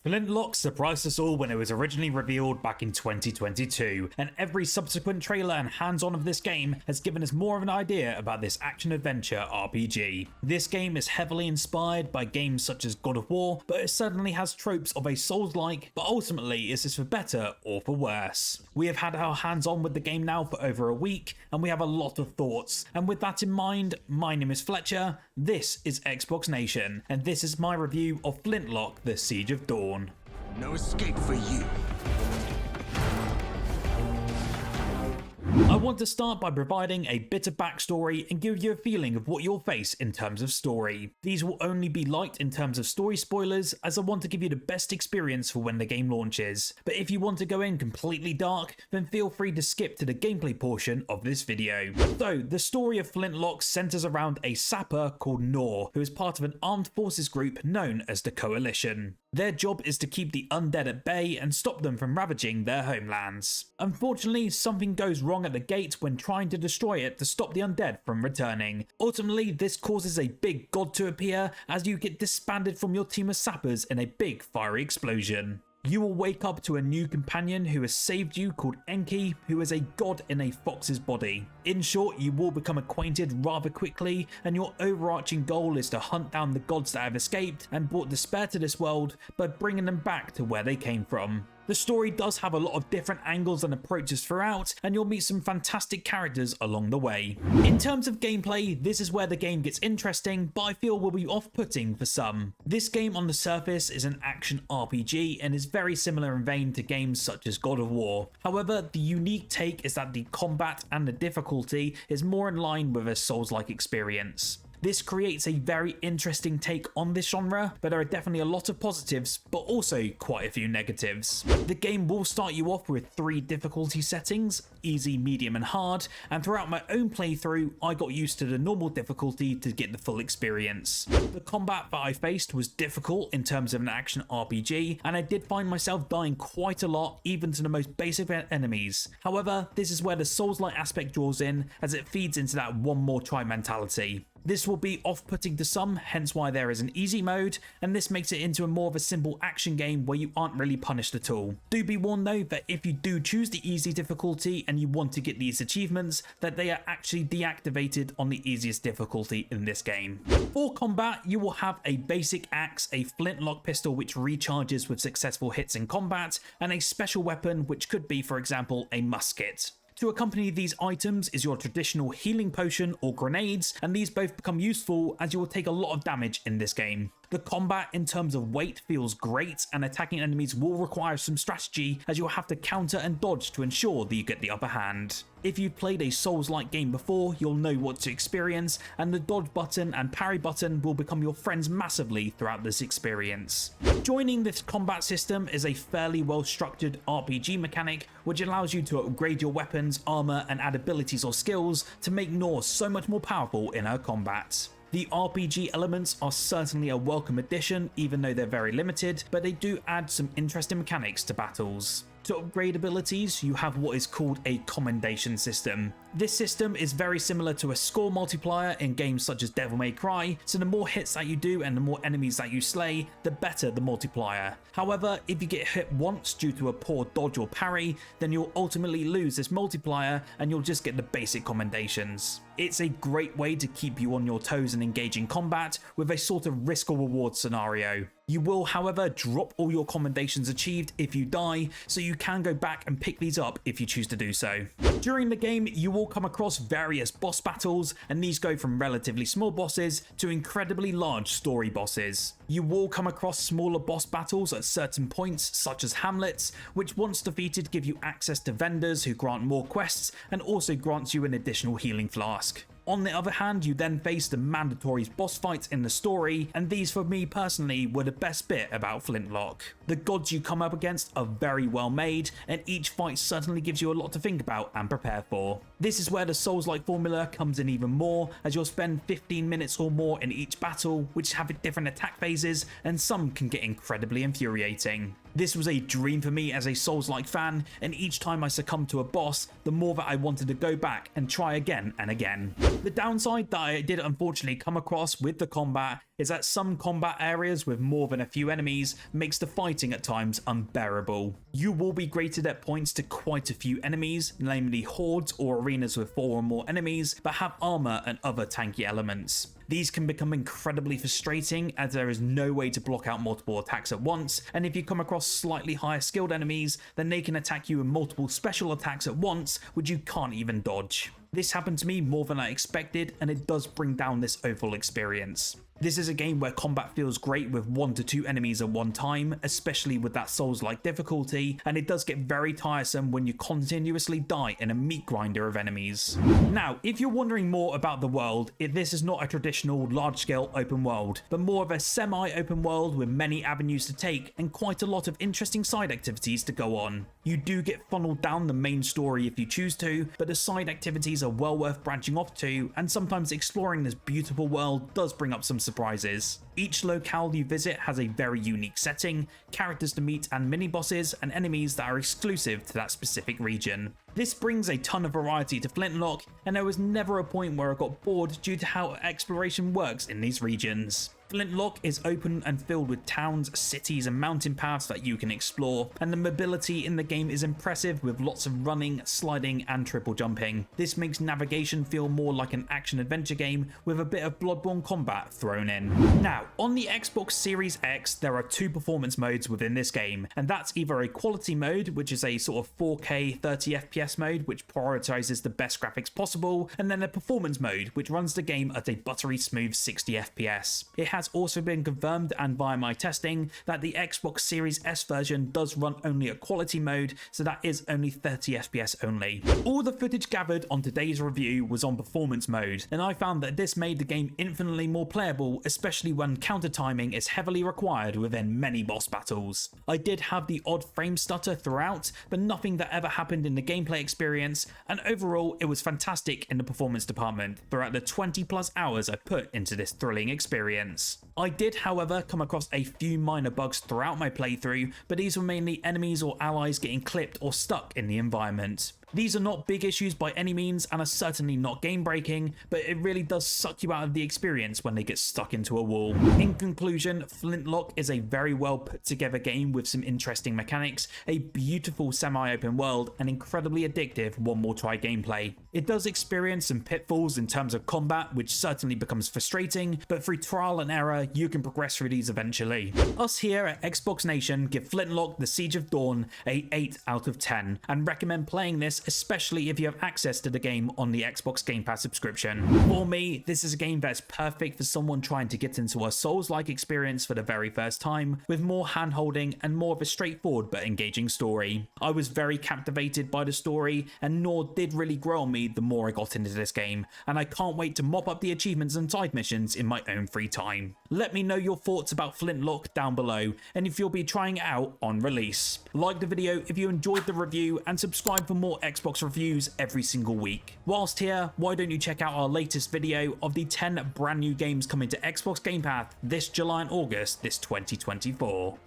Flintlock surprised us all when it was originally revealed back in 2022, and every subsequent trailer and hands-on of this game has given us more of an idea about this action-adventure RPG. This game is heavily inspired by games such as God of War, but it certainly has tropes of a Souls-like, but ultimately is this for better or for worse? We have had our hands-on with the game now for over a week, and we have a lot of thoughts, and with that in mind, my name is Fletcher, this is Xbox Nation, and this is my review of Flintlock: The Siege of Dawn. No escape for you. I want to start by providing a bit of backstory and give you a feeling of what you'll face in terms of story. These will only be light in terms of story spoilers, as I want to give you the best experience for when the game launches. But if you want to go in completely dark, then feel free to skip to the gameplay portion of this video. So, the story of Flintlock centers around a sapper called Nor, who is part of an armed forces group known as the Coalition. Their job is to keep the undead at bay and stop them from ravaging their homelands. Unfortunately, something goes wrong at the gate when trying to destroy it to stop the undead from returning. Ultimately, this causes a big god to appear as you get disbanded from your team of sappers in a big fiery explosion. You will wake up to a new companion who has saved you called Enki, who is a god in a fox's body. In short, you will become acquainted rather quickly, and your overarching goal is to hunt down the gods that have escaped and brought despair to this world by bringing them back to where they came from. The story does have a lot of different angles and approaches throughout, and you'll meet some fantastic characters along the way. In terms of gameplay, this is where the game gets interesting, but I feel will be off-putting for some. This game on the surface is an action RPG and is very similar in vein to games such as God of War. However, the unique take is that the combat and the difficulty is more in line with a Souls-like experience. This creates a very interesting take on this genre, but there are definitely a lot of positives, but also quite a few negatives. The game will start you off with 3 difficulty settings, easy, medium and hard, and throughout my own playthrough, I got used to the normal difficulty to get the full experience. The combat that I faced was difficult in terms of an action RPG, and I did find myself dying quite a lot, even to the most basic enemies. However, this is where the Souls-like aspect draws in, as it feeds into that one more try mentality. This will be off-putting to some, hence why there is an easy mode, and this makes it into a more of a simple action game where you aren't really punished at all. Do be warned though that if you do choose the easy difficulty and you want to get these achievements, that they are actually deactivated on the easiest difficulty in this game. For combat, you will have a basic axe, a flintlock pistol which recharges with successful hits in combat, and a special weapon which could be, for example, a musket. To accompany these items is your traditional healing potion or grenades, and these both become useful as you will take a lot of damage in this game. The combat in terms of weight feels great, and attacking enemies will require some strategy as you'll have to counter and dodge to ensure that you get the upper hand. If you've played a Souls-like game before, you'll know what to experience, and the dodge button and parry button will become your friends massively throughout this experience. Joining this combat system is a fairly well-structured RPG mechanic, which allows you to upgrade your weapons, armor, and add abilities or skills to make Nor so much more powerful in her combat. The RPG elements are certainly a welcome addition, even though they're very limited, but they do add some interesting mechanics to battles. To upgrade abilities, you have what is called a commendation system. This system is very similar to a score multiplier in games such as Devil May Cry, so the more hits that you do and the more enemies that you slay, the better the multiplier. However, if you get hit once due to a poor dodge or parry, then you'll ultimately lose this multiplier and you'll just get the basic commendations. It's a great way to keep you on your toes and engage in combat with a sort of risk or reward scenario. You will, however, drop all your commendations achieved if you die, so you can go back and pick these up if you choose to do so. During the game, you will come across various boss battles, and these go from relatively small bosses to incredibly large story bosses. You will come across smaller boss battles at certain points, such as hamlets, which once defeated give you access to vendors who grant more quests and also grants you an additional healing flask. On the other hand, you then face the mandatory boss fights in the story, and these for me personally were the best bit about Flintlock. The gods you come up against are very well made, and each fight certainly gives you a lot to think about and prepare for. This is where the Souls-like formula comes in even more, as you'll spend 15 minutes or more in each battle, which have different attack phases, and some can get incredibly infuriating. This was a dream for me as a Souls-like fan, and each time I succumbed to a boss, the more that I wanted to go back and try again and again. The downside that I did unfortunately come across with the combat is that some combat areas with more than a few enemies makes the fighting at times unbearable. You will be greeted at points to quite a few enemies, namely hordes or arenas with 4 or more enemies, but have armor and other tanky elements. These can become incredibly frustrating as there is no way to block out multiple attacks at once, and if you come across slightly higher skilled enemies, then they can attack you with multiple special attacks at once, which you can't even dodge. This happened to me more than I expected, and it does bring down this overall experience. This is a game where combat feels great with 1 to 2 enemies at one time, especially with that Souls-like difficulty, and it does get very tiresome when you continuously die in a meat grinder of enemies. Now, if you're wondering more about the world, this is not a traditional large-scale open world, but more of a semi-open world with many avenues to take and quite a lot of interesting side activities to go on. You do get funneled down the main story if you choose to, but the side activities are well worth branching off to, and sometimes exploring this beautiful world does bring up some surprises. Each locale you visit has a very unique setting, characters to meet and mini-bosses, and enemies that are exclusive to that specific region. This brings a ton of variety to Flintlock, and there was never a point where I got bored due to how exploration works in these regions. Flintlock is open and filled with towns, cities and mountain paths that you can explore, and the mobility in the game is impressive with lots of running, sliding and triple jumping. This makes navigation feel more like an action-adventure game with a bit of Bloodborne combat thrown in. Now, on the Xbox Series X, there are 2 performance modes within this game, and that's either a quality mode, which is a sort of 4K 30 FPS mode, which prioritizes the best graphics possible, and then a performance mode, which runs the game at a buttery smooth 60 FPS. It has also been confirmed, and via my testing, that the Xbox Series S version does run only at quality mode, so that is only 30 FPS only. All the footage gathered on today's review was on performance mode, and I found that this made the game infinitely more playable, especially when counter timing is heavily required within many boss battles. I did have the odd frame stutter throughout, but nothing that ever happened in the gameplay experience, and overall it was fantastic in the performance department throughout the 20+ hours I put into this thrilling experience. I did, however, come across a few minor bugs throughout my playthrough, but these were mainly enemies or allies getting clipped or stuck in the environment. These are not big issues by any means and are certainly not game breaking, but it really does suck you out of the experience when they get stuck into a wall. In conclusion, Flintlock is a very well put together game with some interesting mechanics, a beautiful semi-open world, and incredibly addictive one more try gameplay. It does experience some pitfalls in terms of combat, which certainly becomes frustrating, but through trial and error you can progress through these eventually. Us here at Xbox Nation give Flintlock The Siege of Dawn a 8 out of 10 and recommend playing this, especially if you have access to the game on the Xbox Game Pass subscription. For me, this is a game that's perfect for someone trying to get into a Souls-like experience for the very first time, with more hand-holding and more of a straightforward but engaging story. I was very captivated by the story, and nor did really grow on me the more I got into this game, and I can't wait to mop up the achievements and side missions in my own free time. Let me know your thoughts about Flintlock down below, and if you'll be trying it out on release. Like the video if you enjoyed the review, and subscribe for more Xbox reviews every single week. Whilst here, why don't you check out our latest video of the 10 brand new games coming to Xbox Game Pass this July and August this 2024.